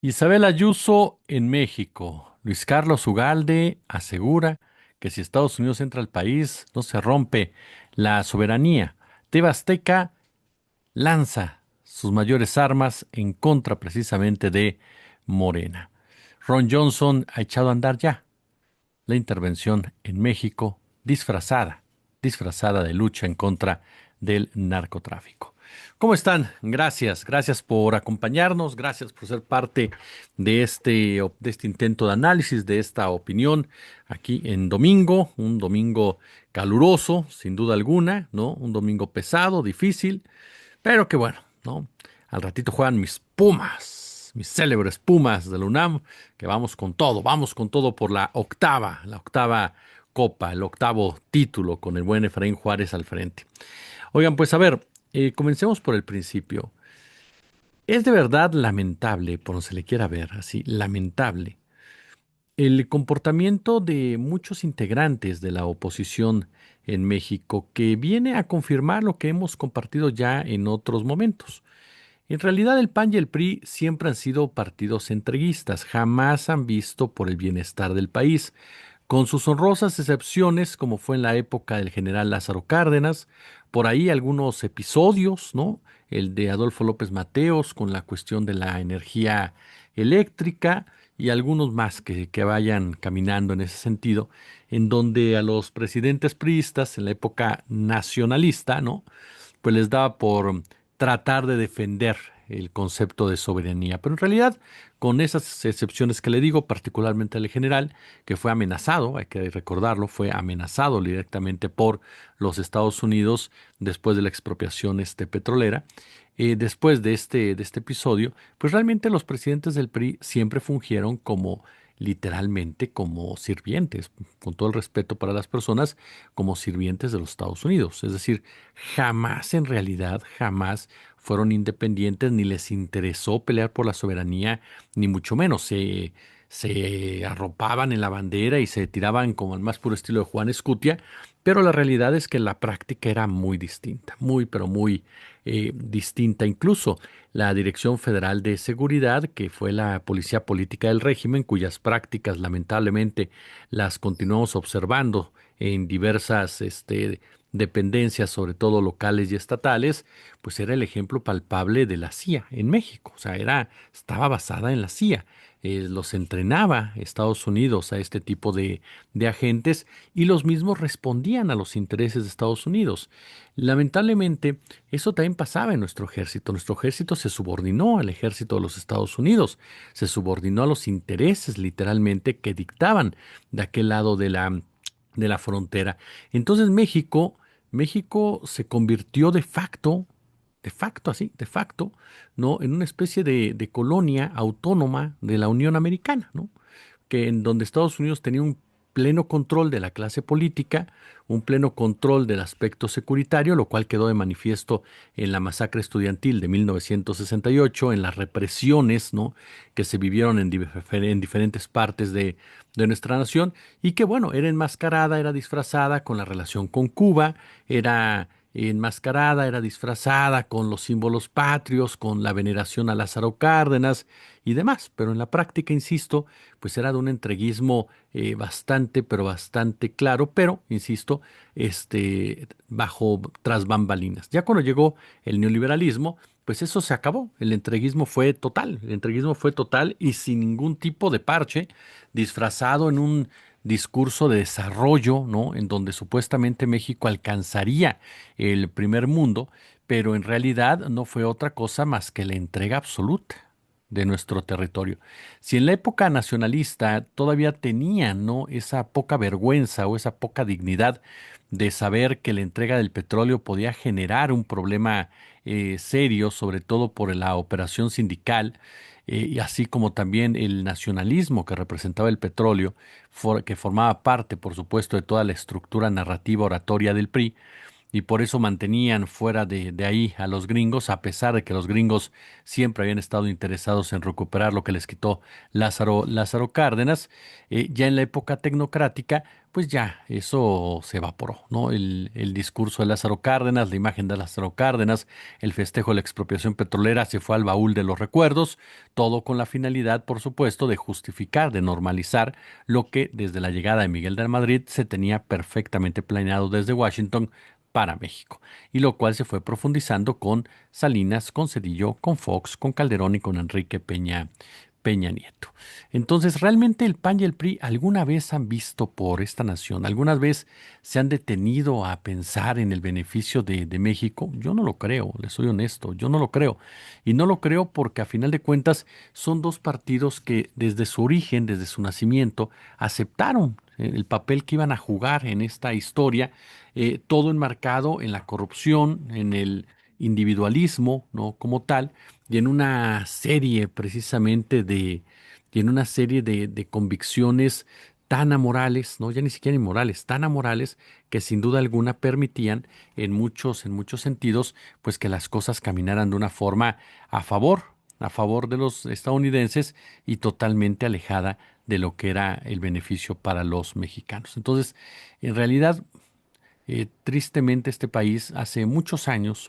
Isabel Ayuso en México. Luis Carlos Ugalde asegura que si Estados Unidos entra al país, no se rompe la soberanía. TV Azteca lanza sus mayores armas en contra precisamente de Morena. Ron Johnson ha echado a andar ya la intervención en México disfrazada de lucha en contra del narcotráfico. ¿Cómo están? Gracias por acompañarnos, gracias por ser parte de este intento de análisis, de esta opinión aquí en domingo, un domingo caluroso, sin duda alguna, ¿no? Un domingo pesado, difícil, pero que bueno, ¿no? Al ratito juegan mis Pumas, mis célebres Pumas de la UNAM, que vamos con todo por la octava copa, el octavo título con el buen Efraín Juárez al frente. Oigan, pues a ver, comencemos por el principio. Es de verdad lamentable, por donde se le quiera ver así, lamentable, el comportamiento de muchos integrantes de la oposición en México que viene a confirmar lo que hemos compartido ya en otros momentos. En realidad el PAN y el PRI siempre han sido partidos entreguistas, jamás han visto por el bienestar del país, con sus honrosas excepciones, como fue en la época del general Lázaro Cárdenas, por ahí algunos episodios, ¿no? El de Adolfo López Mateos con la cuestión de la energía eléctrica y algunos más que vayan caminando en ese sentido, en donde a los presidentes priistas en la época nacionalista, ¿no? Pues les daba por tratar de defender el concepto de soberanía. Pero en realidad, con esas excepciones que le digo, particularmente el general, que fue amenazado, hay que recordarlo, fue amenazado directamente por los Estados Unidos después de la expropiación petrolera. Después de este episodio, pues realmente los presidentes del PRI siempre fungieron como literalmente como sirvientes, con todo el respeto para las personas, como sirvientes de los Estados Unidos. Es decir, jamás en realidad, jamás fueron independientes, ni les interesó pelear por la soberanía, ni mucho menos. Se arropaban en la bandera y se tiraban como al más puro estilo de Juan Escutia, pero la realidad es que la práctica era muy distinta, muy, pero muy distinta. Incluso la Dirección Federal de Seguridad, que fue la policía política del régimen, cuyas prácticas lamentablemente las continuamos observando en diversas dependencias, sobre todo locales y estatales, pues era el ejemplo palpable de la CIA en México. O sea, estaba basada en la CIA. Los entrenaba Estados Unidos a este tipo de agentes y los mismos respondían a los intereses de Estados Unidos. Lamentablemente, eso también pasaba en nuestro ejército. Nuestro ejército se subordinó al ejército de los Estados Unidos, se subordinó a los intereses literalmente que dictaban de aquel lado de la frontera. Entonces México se convirtió de facto, ¿no? En una especie de colonia autónoma de la Unión Americana, ¿no? Que en donde Estados Unidos tenía un pleno control de la clase política, un pleno control del aspecto securitario, lo cual quedó de manifiesto en la masacre estudiantil de 1968, en las represiones, ¿no? Que se vivieron en diferentes partes de nuestra nación y que, bueno, era enmascarada, era disfrazada con la relación con Cuba, era enmascarada, era disfrazada con los símbolos patrios, con la veneración a Lázaro Cárdenas y demás, pero en la práctica, insisto, pues era de un entreguismo bastante, pero bastante claro, pero, insisto, bajo tras bambalinas. Ya cuando llegó el neoliberalismo, pues eso se acabó. El entreguismo fue total y sin ningún tipo de parche, disfrazado en un discurso de desarrollo, ¿no? En donde supuestamente México alcanzaría el primer mundo, pero en realidad no fue otra cosa más que la entrega absoluta de nuestro territorio. Si en la época nacionalista todavía tenían, ¿no? Esa poca vergüenza o esa poca dignidad de saber que la entrega del petróleo podía generar un problema serio, sobre todo por la operación sindical, y así como también el nacionalismo que representaba el petróleo, que formaba parte, por supuesto, de toda la estructura narrativa oratoria del PRI, y por eso mantenían fuera de ahí a los gringos, a pesar de que los gringos siempre habían estado interesados en recuperar lo que les quitó Lázaro Cárdenas. Ya en la época tecnocrática, pues ya eso se evaporó, ¿no? El discurso de Lázaro Cárdenas, la imagen de Lázaro Cárdenas, el festejo de la expropiación petrolera se fue al baúl de los recuerdos, todo con la finalidad, por supuesto, de justificar, de normalizar lo que desde la llegada de Miguel de Madrid se tenía perfectamente planeado desde Washington para México, y lo cual se fue profundizando con Salinas, con Cedillo, con Fox, con Calderón y con Enrique Peña Nieto. Entonces, ¿realmente el PAN y el PRI alguna vez han visto por esta nación? ¿Alguna vez se han detenido a pensar en el beneficio de México? Yo no lo creo, les soy honesto, yo no lo creo. Y no lo creo porque a final de cuentas son dos partidos que desde su origen, desde su nacimiento, aceptaron el papel que iban a jugar en esta historia, todo enmarcado en la corrupción, en el individualismo, ¿no? Como tal, y en una serie precisamente y en una serie de convicciones tan amorales, no, ya ni siquiera inmorales, tan amorales que sin duda alguna permitían en muchos sentidos, pues que las cosas caminaran de una forma a favor, a favor de los estadounidenses y totalmente alejada de lo que era el beneficio para los mexicanos. Entonces, en realidad, tristemente este país hace muchos años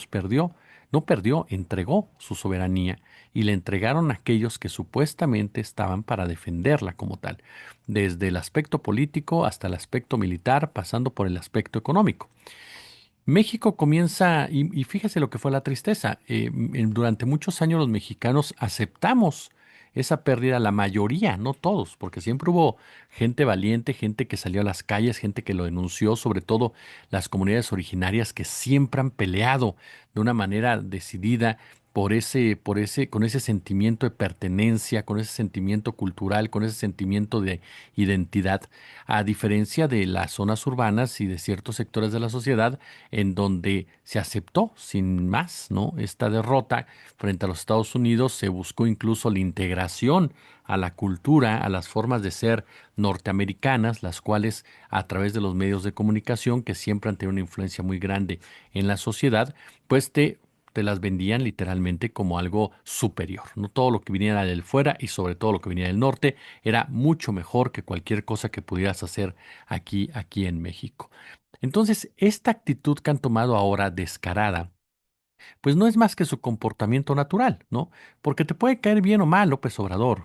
perdió, no perdió, entregó su soberanía y le entregaron a aquellos que supuestamente estaban para defenderla como tal, desde el aspecto político hasta el aspecto militar, pasando por el aspecto económico. México comienza, y fíjese lo que fue la tristeza, durante muchos años los mexicanos aceptamos esa pérdida, la mayoría, no todos, porque siempre hubo gente valiente, gente que salió a las calles, gente que lo denunció, sobre todo las comunidades originarias que siempre han peleado de una manera decidida con ese sentimiento de pertenencia, con ese sentimiento cultural, con ese sentimiento de identidad, a diferencia de las zonas urbanas y de ciertos sectores de la sociedad en donde se aceptó sin más, ¿no? Esta derrota frente a los Estados Unidos, se buscó incluso la integración a la cultura, a las formas de ser norteamericanas, las cuales a través de los medios de comunicación, que siempre han tenido una influencia muy grande en la sociedad, pues te las vendían literalmente como algo superior, ¿no? Todo lo que viniera del fuera y sobre todo lo que venía del norte era mucho mejor que cualquier cosa que pudieras hacer aquí en México. Entonces, esta actitud que han tomado ahora descarada, pues no es más que su comportamiento natural, ¿no? Porque te puede caer bien o mal López Obrador,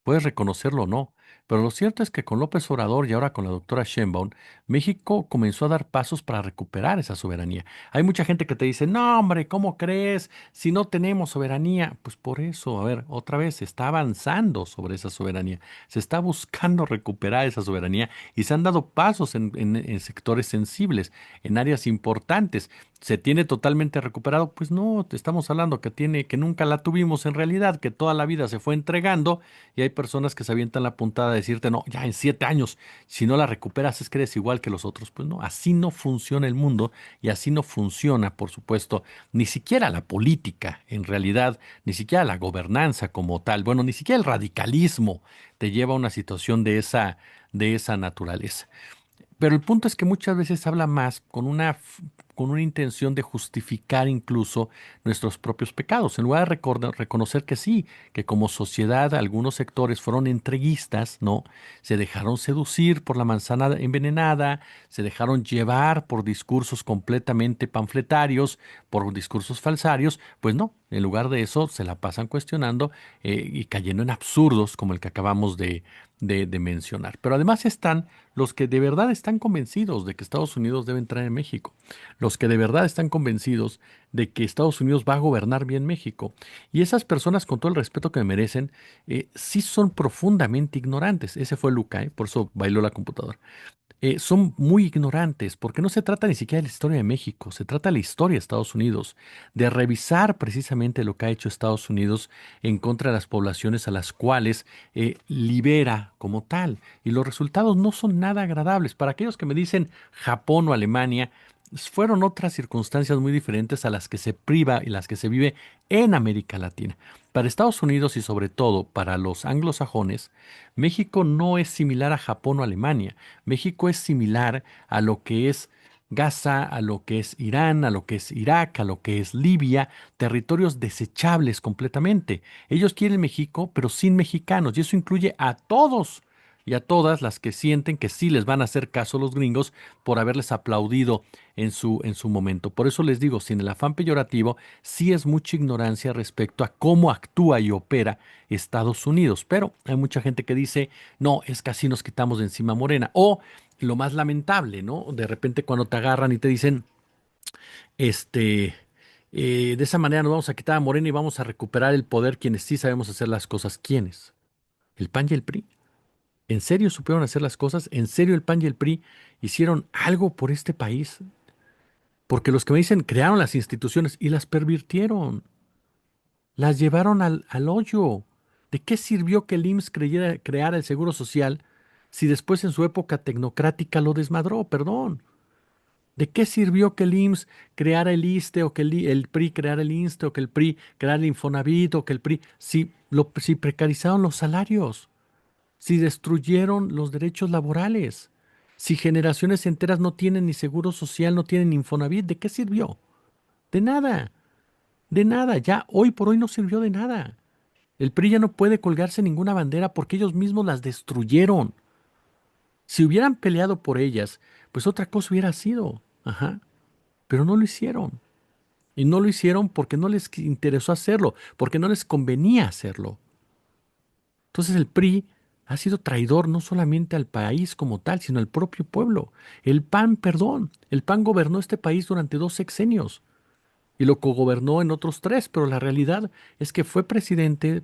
puedes reconocerlo o no, pero lo cierto es que con López Obrador y ahora con la doctora Sheinbaum, México comenzó a dar pasos para recuperar esa soberanía. Hay mucha gente que te dice, no, hombre, ¿cómo crees? Si no tenemos soberanía, pues por eso, a ver, otra vez, se está avanzando sobre esa soberanía, se está buscando recuperar esa soberanía y se han dado pasos en sectores sensibles, en áreas importantes. ¿Se tiene totalmente recuperado? Pues no, te estamos hablando que nunca la tuvimos en realidad, que toda la vida se fue entregando y hay personas que se avientan la puntada de decirte, no, ya en 7 años, si no la recuperas es que eres igual que los otros. Pues no, así no funciona el mundo y así no funciona, por supuesto, ni siquiera la política en realidad, ni siquiera la gobernanza como tal, bueno, ni siquiera el radicalismo te lleva a una situación de esa naturaleza. Pero el punto es que muchas veces habla más con una intención de justificar incluso nuestros propios pecados, en lugar de reconocer que sí, que como sociedad algunos sectores fueron entreguistas, ¿no? Se dejaron seducir por la manzana envenenada, se dejaron llevar por discursos completamente panfletarios, por discursos falsarios, pues no, en lugar de eso se la pasan cuestionando y cayendo en absurdos como el que acabamos de mencionar. Pero además están los que de verdad están convencidos de que Estados Unidos debe entrar en México, los que de verdad están convencidos de que Estados Unidos va a gobernar bien México. Y esas personas, con todo el respeto que me merecen, sí son profundamente ignorantes. Ese fue Luca, por eso bailó la computadora. Son muy ignorantes, porque no se trata ni siquiera de la historia de México, se trata de la historia de Estados Unidos, de revisar precisamente lo que ha hecho Estados Unidos en contra de las poblaciones a las cuales libera como tal. Y los resultados no son nada agradables. Para aquellos que me dicen Japón o Alemania, fueron otras circunstancias muy diferentes a las que se priva y las que se vive en América Latina. Para Estados Unidos y sobre todo para los anglosajones, México no es similar a Japón o Alemania. México es similar a lo que es Gaza, a lo que es Irán, a lo que es Irak, a lo que es Libia, territorios desechables completamente. Ellos quieren México, pero sin mexicanos, y eso incluye a todos y a todas las que sienten que sí les van a hacer caso los gringos por haberles aplaudido en su momento. Por eso les digo, sin el afán peyorativo, sí es mucha ignorancia respecto a cómo actúa y opera Estados Unidos. Pero hay mucha gente que dice, no, es que así nos quitamos de encima a Morena. O lo más lamentable, ¿no? De repente cuando te agarran y te dicen, este, de esa manera nos vamos a quitar a Morena y vamos a recuperar el poder quienes sí sabemos hacer las cosas. ¿Quiénes? El PAN y el PRI. ¿En serio supieron hacer las cosas? ¿En serio el PAN y el PRI hicieron algo por este país? Porque los que me dicen crearon las instituciones y las pervirtieron, las llevaron al hoyo. ¿De qué sirvió que el IMSS creara el Seguro Social si después en su época tecnocrática lo desmadró? Perdón. ¿De qué sirvió que el IMSS creara el ISSSTE o que el PRI creara el INSSSTE o que el PRI creara el Infonavit o que el PRI, si precarizaron los salarios, si destruyeron los derechos laborales, si generaciones enteras no tienen ni seguro social, no tienen Infonavit, ¿de qué sirvió? De nada, de nada, ya hoy por hoy no sirvió de nada. El PRI ya no puede colgarse ninguna bandera porque ellos mismos las destruyeron. Si hubieran peleado por ellas, pues otra cosa hubiera sido. Ajá. Pero no lo hicieron. Y no lo hicieron porque no les interesó hacerlo, porque no les convenía hacerlo. Entonces el PRI ha sido traidor no solamente al país como tal, sino al propio pueblo. El PAN, perdón, el PAN gobernó este país durante 2 sexenios y lo cogobernó en otros tres, pero la realidad es que fue presidente,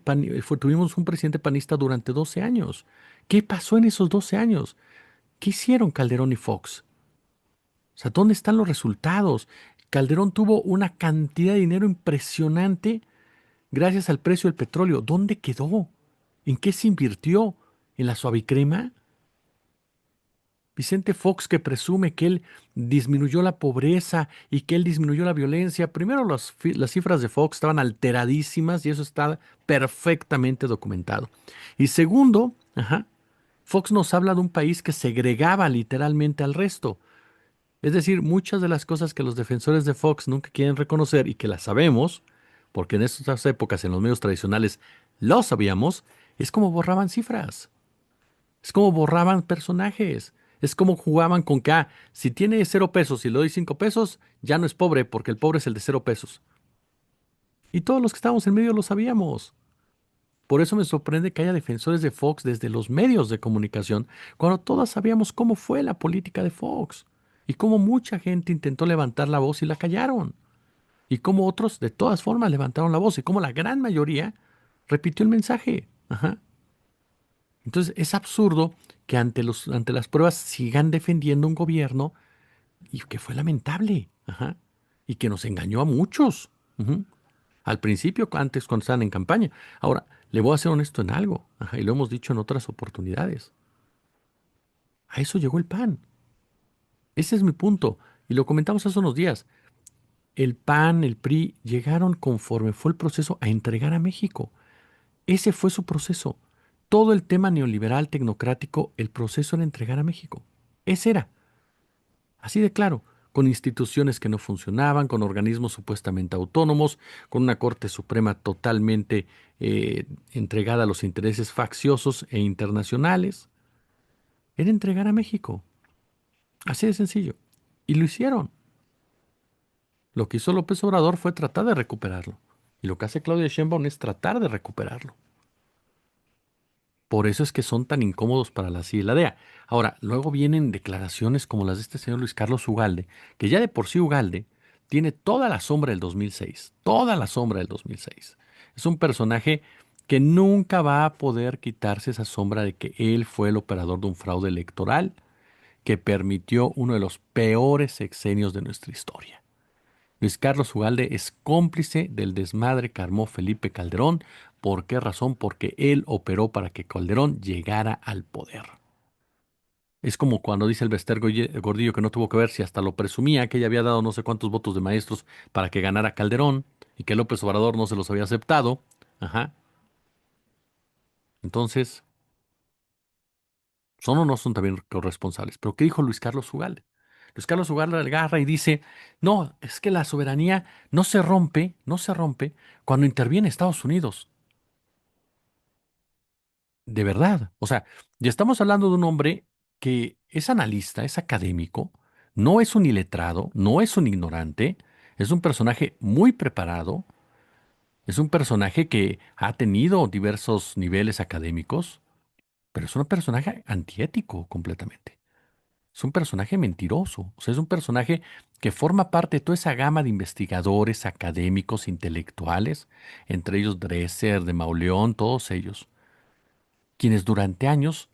tuvimos un presidente panista durante 12 años. ¿Qué pasó en esos 12 años? ¿Qué hicieron Calderón y Fox? O sea, ¿dónde están los resultados? Calderón tuvo una cantidad de dinero impresionante gracias al precio del petróleo. ¿Dónde quedó? ¿En qué se invirtió? ¿En la suavicrema? Vicente Fox, que presume que él disminuyó la pobreza y que él disminuyó la violencia. Primero, las cifras de Fox estaban alteradísimas y eso está perfectamente documentado. Y segundo, ajá, Fox nos habla de un país que segregaba literalmente al resto. Es decir, muchas de las cosas que los defensores de Fox nunca quieren reconocer y que las sabemos, porque en estas épocas en los medios tradicionales lo sabíamos, es como borraban cifras, es como borraban personajes, es como jugaban con que, si tiene 0 pesos y le doy 5 pesos, ya no es pobre porque el pobre es el de 0 pesos. Y todos los que estábamos en medio lo sabíamos. Por eso me sorprende que haya defensores de Fox desde los medios de comunicación, cuando todas sabíamos cómo fue la política de Fox y cómo mucha gente intentó levantar la voz y la callaron, y cómo otros de todas formas levantaron la voz y cómo la gran mayoría repitió el mensaje. Ajá. Entonces es absurdo que ante las pruebas sigan defendiendo un gobierno y que fue lamentable. Ajá. Y que nos engañó a muchos. Ujú. Al principio, antes cuando estaban en campaña. Ahora, le voy a ser honesto en algo, ajá, y lo hemos dicho en otras oportunidades. A eso llegó el PAN. Ese es mi punto. Y lo comentamos hace unos días. El PAN, el PRI, llegaron conforme fue el proceso a entregar a México. Ese fue su proceso. Todo el tema neoliberal tecnocrático, el proceso era entregar a México. Ese era. Así de claro, con instituciones que no funcionaban, con organismos supuestamente autónomos, con una Corte Suprema totalmente entregada a los intereses facciosos e internacionales. Era entregar a México. Así de sencillo. Y lo hicieron. Lo que hizo López Obrador fue tratar de recuperarlo. Y lo que hace Claudia Sheinbaum es tratar de recuperarlo. Por eso es que son tan incómodos para la CIA y la DEA. Ahora, luego vienen declaraciones como las de este señor Luis Carlos Ugalde, que ya de por sí Ugalde tiene toda la sombra del 2006, toda la sombra del 2006. Es un personaje que nunca va a poder quitarse esa sombra de que él fue el operador de un fraude electoral que permitió uno de los peores sexenios de nuestra historia. Luis Carlos Ugalde es cómplice del desmadre que armó Felipe Calderón. ¿Por qué razón? Porque él operó para que Calderón llegara al poder. Es como cuando dice el Bester Gordillo que no tuvo que ver si hasta lo presumía, que ella había dado no sé cuántos votos de maestros para que ganara Calderón y que López Obrador no se los había aceptado. Ajá. Entonces, ¿son o no son también corresponsables? ¿Pero qué dijo Luis Carlos Ugalde? Luis Carlos Ugalde agarra y dice, no, es que la soberanía no se rompe cuando interviene Estados Unidos. De verdad. O sea, ya estamos hablando de un hombre que es analista, es académico, no es un iletrado, no es un ignorante, es un personaje muy preparado, es un personaje que ha tenido diversos niveles académicos, pero es un personaje antiético completamente. Es un personaje mentiroso, o sea, es un personaje que forma parte de toda esa gama de investigadores, académicos, intelectuales, entre ellos Dresser, de Mauleón, todos ellos, quienes durante años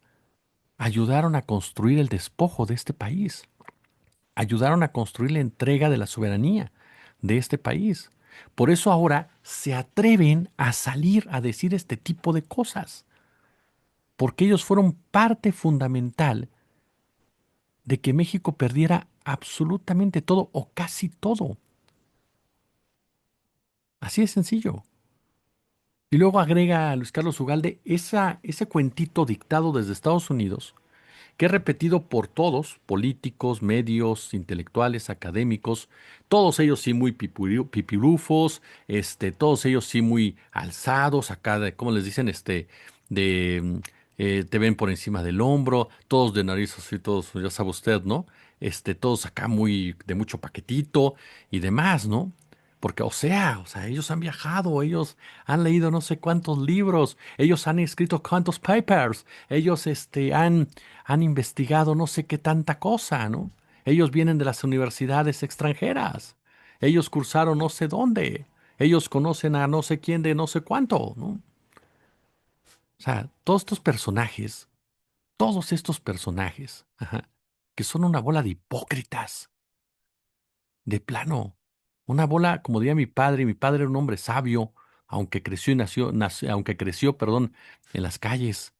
ayudaron a construir el despojo de este país, ayudaron a construir la entrega de la soberanía de este país. Por eso ahora se atreven a salir a decir este tipo de cosas, porque ellos fueron parte fundamental de que México perdiera absolutamente todo o casi todo. Así de sencillo. Y luego agrega a Luis Carlos Ugalde ese cuentito dictado desde Estados Unidos, que es repetido por todos, políticos, medios, intelectuales, académicos, todos ellos sí muy pipirufos, todos ellos sí muy alzados, acá, ¿cómo les dicen? De, te ven por encima del hombro, todos de nariz así, todos, ya sabe usted, ¿no? Todos acá muy, de mucho paquetito y demás, ¿no? Porque, o sea, ellos han viajado, ellos han leído no sé cuántos libros, ellos han escrito cuántos papers, ellos, han investigado no sé qué tanta cosa, ¿no? Ellos vienen de las universidades extranjeras. Ellos cursaron no sé dónde. Ellos conocen a no sé quién de no sé cuánto, ¿no? O sea, todos estos personajes, ajá, que son una bola de hipócritas, de plano. Una bola, como diría mi padre era un hombre sabio, aunque creció y aunque creció, perdón, en las calles.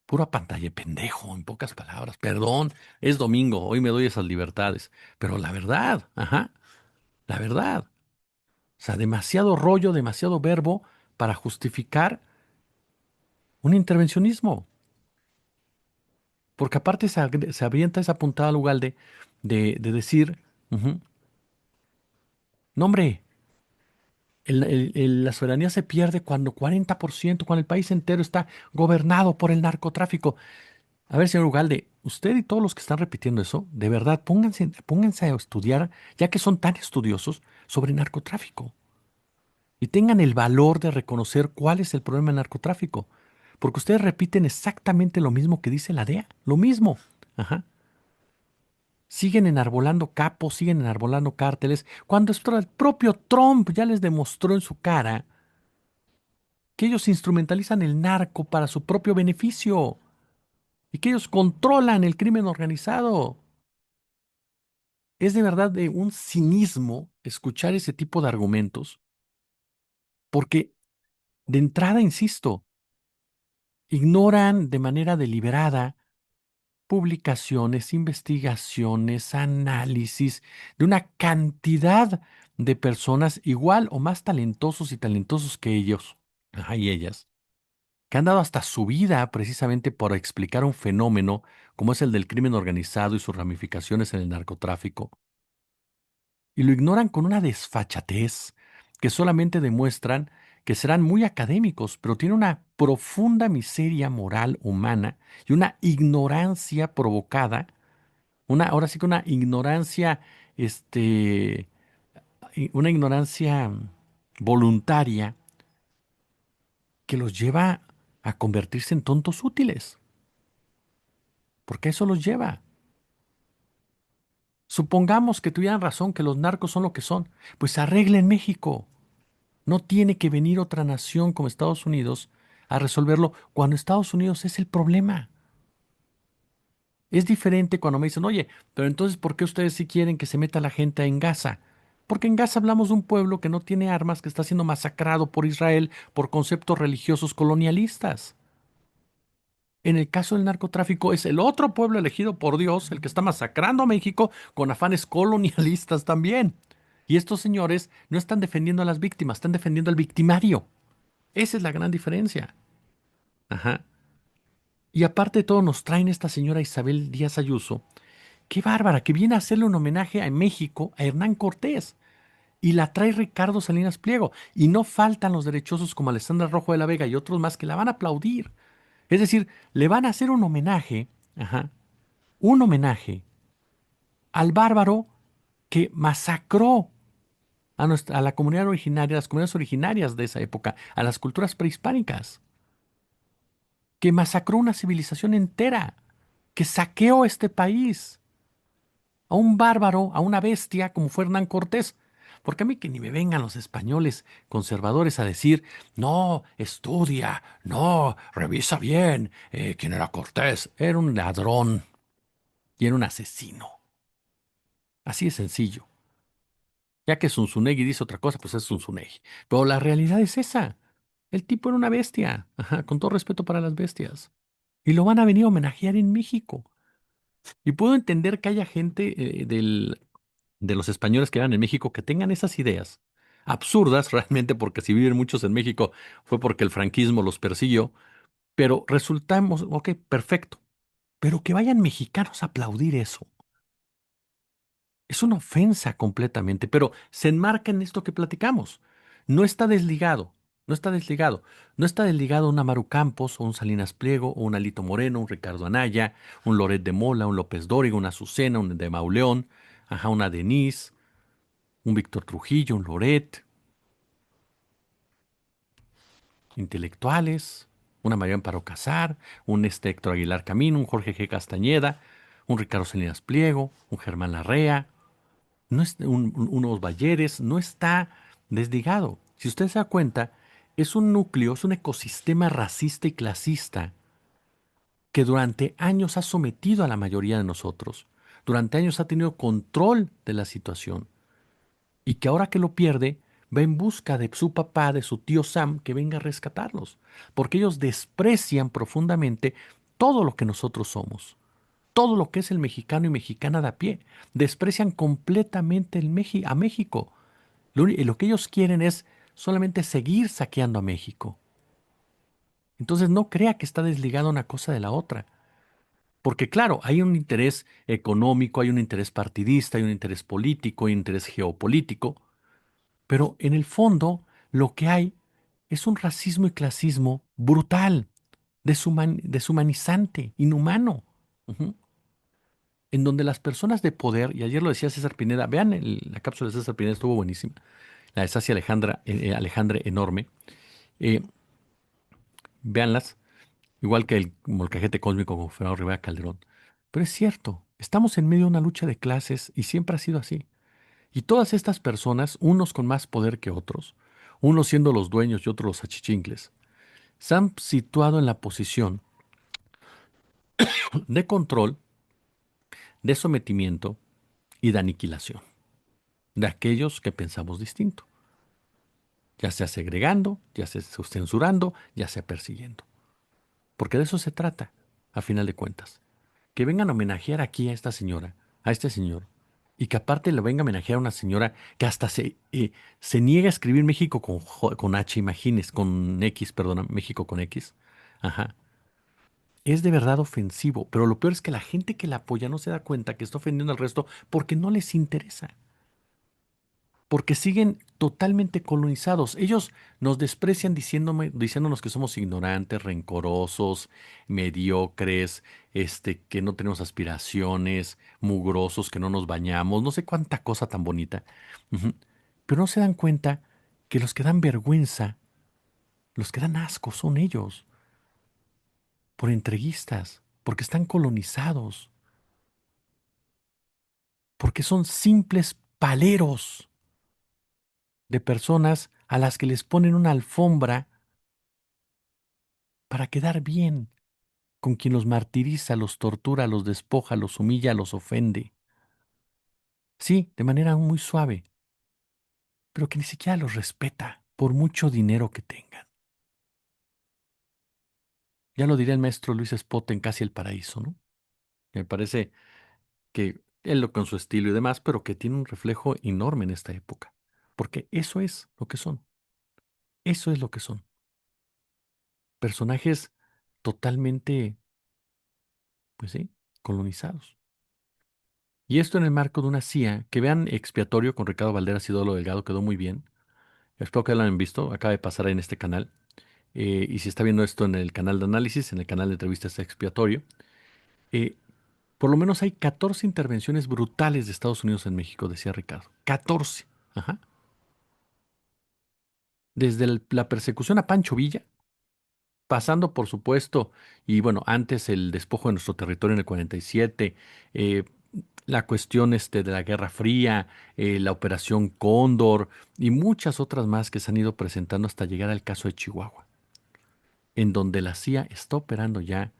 Pura pantalla, pendejo, en pocas palabras. Perdón, es domingo, hoy me doy esas libertades. Pero la verdad, ajá, la verdad. O sea, demasiado rollo, demasiado verbo para justificar un intervencionismo. Porque aparte se avienta esa puntada al lugar de decir, ujú, no hombre, la soberanía se pierde cuando 40%, cuando el país entero está gobernado por el narcotráfico. A ver, señor Ugalde, usted y todos los que están repitiendo eso, de verdad, pónganse a estudiar, ya que son tan estudiosos, sobre narcotráfico. Y tengan el valor de reconocer cuál es el problema del narcotráfico. Porque ustedes repiten exactamente lo mismo que dice la DEA. Lo mismo. Ajá. Siguen enarbolando capos, siguen enarbolando cárteles, cuando el propio Trump ya les demostró en su cara que ellos instrumentalizan el narco para su propio beneficio y que ellos controlan el crimen organizado. Es de verdad de un cinismo escuchar ese tipo de argumentos, porque de entrada, insisto, ignoran de manera deliberada publicaciones, investigaciones, análisis de una cantidad de personas igual o más talentosos y talentosos que ellos, ajá, y ellas, que han dado hasta su vida precisamente por explicar un fenómeno como es el del crimen organizado y sus ramificaciones en el narcotráfico y lo ignoran con una desfachatez que solamente demuestran que serán muy académicos, pero tienen una profunda miseria moral humana y una ignorancia provocada, ahora sí que una ignorancia, una ignorancia voluntaria que los lleva a convertirse en tontos útiles, porque eso los lleva. Supongamos que tuvieran razón que los narcos son lo que son, pues arreglen México. No tiene que venir otra nación como Estados Unidos a resolverlo cuando Estados Unidos es el problema. Es diferente cuando me dicen, oye, pero entonces, ¿por qué ustedes sí quieren que se meta la gente en Gaza? Porque en Gaza hablamos de un pueblo que no tiene armas, que está siendo masacrado por Israel por conceptos religiosos colonialistas. En el caso del narcotráfico es el otro pueblo elegido por Dios el que está masacrando a México con afanes colonialistas también. Y estos señores no están defendiendo a las víctimas, están defendiendo al victimario. Esa es la gran diferencia. Ajá. Y aparte de todo, nos traen esta señora Isabel Díaz Ayuso, Qué bárbara, que viene a hacerle un homenaje a México, a Hernán Cortés. Y la trae Ricardo Salinas Pliego. Y no faltan los derechosos como Alessandra Rojo de la Vega y otros más que la van a aplaudir. Es decir, le van a hacer un homenaje, ajá, un homenaje al bárbaro que masacró a la comunidad originaria, a las comunidades originarias de esa época, a las culturas prehispánicas, que masacró una civilización entera, que saqueó este país, a un bárbaro, a una bestia como fue Hernán Cortés. Porque a mí que ni me vengan los españoles conservadores a decir, no, estudia, no, revisa bien, quién era Cortés. Era un ladrón y era un asesino. Así de sencillo. Ya que Zunzunegui dice otra cosa, pues es Zunzunegui. Pero la realidad es esa. El tipo era una bestia, ajá, con todo respeto para las bestias. Y lo van a venir a homenajear en México. Y puedo entender que haya gente de los españoles que eran en México que tengan esas ideas. Absurdas realmente, porque si viven muchos en México fue porque el franquismo los persiguió. Pero resultamos, ok, perfecto. Pero que vayan mexicanos a aplaudir eso. Es una ofensa completamente, pero se enmarca en esto que platicamos. No está desligado, no está desligado. No está desligado un Amaru Campos o un Salinas Pliego o un Alito Moreno, un Ricardo Anaya, un Loret de Mola, un López Dóriga, una Azucena, un de Mauleón, ajá, una Denise, un Víctor Trujillo, un Loret, intelectuales, una María Amparo Casar, un Héctor Aguilar Camino, un Jorge G. Castañeda, un Ricardo Salinas Pliego, un Germán Larrea, no es unos Balleres, no está desligado. Si usted se da cuenta, es un núcleo, es un ecosistema racista y clasista que durante años ha sometido a la mayoría de nosotros. Durante años ha tenido control de la situación y que ahora que lo pierde, va en busca de su papá, de su tío Sam, que venga a rescatarlos, porque ellos desprecian profundamente todo lo que nosotros somos, todo lo que es el mexicano y mexicana de a pie. Desprecian completamente a México. Lo que ellos quieren es solamente seguir saqueando a México. Entonces no crea que está desligada una cosa de la otra. Porque claro, hay un interés económico, hay un interés partidista, hay un interés político, hay un interés geopolítico, pero en el fondo lo que hay es un racismo y clasismo brutal, deshumanizante, inhumano. Ujú. En donde las personas de poder, y ayer lo decía César Pineda, vean la cápsula de César Pineda, estuvo buenísima, la de Sacia Alejandre enorme, eh, véanlas, igual que el molcajete cósmico con Fernando Rivera Calderón. Pero es cierto, estamos en medio de una lucha de clases y siempre ha sido así. Y todas estas personas, unos con más poder que otros, unos siendo los dueños y otros los achichincles, se han situado en la posición de control, de sometimiento y de aniquilación de aquellos que pensamos distinto, ya sea segregando, ya sea censurando, ya sea persiguiendo. Porque de eso se trata, a final de cuentas. Que vengan a homenajear aquí a esta señora, a este señor, y que aparte le venga a homenajear a una señora que hasta se niega a escribir México con H, imagines, con X, perdona, México con X. Ajá. Es de verdad ofensivo, pero lo peor es que la gente que la apoya no se da cuenta que está ofendiendo al resto porque no les interesa. Porque siguen totalmente colonizados. Ellos nos desprecian diciéndonos que somos ignorantes, rencorosos, mediocres, que no tenemos aspiraciones, mugrosos, que no nos bañamos, no sé cuánta cosa tan bonita. Ujú. Pero no se dan cuenta que los que dan vergüenza, los que dan asco son ellos, por entreguistas, porque están colonizados, porque son simples paleros de personas a las que les ponen una alfombra para quedar bien con quien los martiriza, los tortura, los despoja, los humilla, los ofende. Sí, de manera muy suave, pero que ni siquiera los respeta por mucho dinero que tengan. Ya lo diría el maestro Luis Espota en Casi el Paraíso, ¿no? Me parece que él lo con su estilo y demás, pero que tiene un reflejo enorme en esta época, porque eso es lo que son, eso es lo que son. Personajes totalmente, pues sí, colonizados. Y esto en el marco de una CIA, que vean Expiatorio con Ricardo Valderas y Dolo Delgado, quedó muy bien. Espero que lo hayan visto, acaba de pasar en este canal. Y si está viendo esto en el canal de análisis, en el canal de entrevistas Expiatorio, eh, por lo menos hay 14 intervenciones brutales de Estados Unidos en México, decía Ricardo. 14. Ajá. Desde la persecución a Pancho Villa, pasando por supuesto, y bueno, antes el despojo de nuestro territorio en el 47, eh, la cuestión de la Guerra Fría, la Operación Cóndor y muchas otras más que se han ido presentando hasta llegar al caso de Chihuahua, en donde la CIA está operando ya,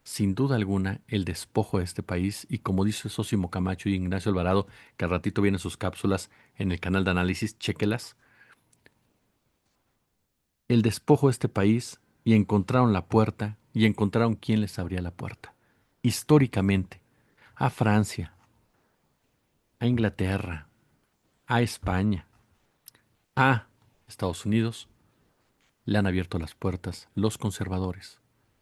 sin duda alguna, el despojo de este país y como dice Sósimo Camacho y Ignacio Alvarado, que al ratito vienen sus cápsulas en el canal de análisis, chéquelas, el despojo de este país y encontraron la puerta y encontraron quién les abría la puerta. Históricamente, a Francia, a Inglaterra, a España, a Estados Unidos, le han abierto las puertas los conservadores,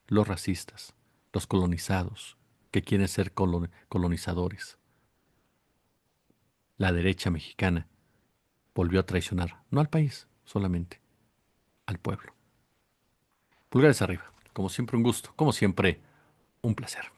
los racistas, los colonizados, que quieren ser colonizadores. La derecha mexicana volvió a traicionar, no al país, solamente al pueblo. Pulgares arriba. Como siempre un gusto, como siempre un placer.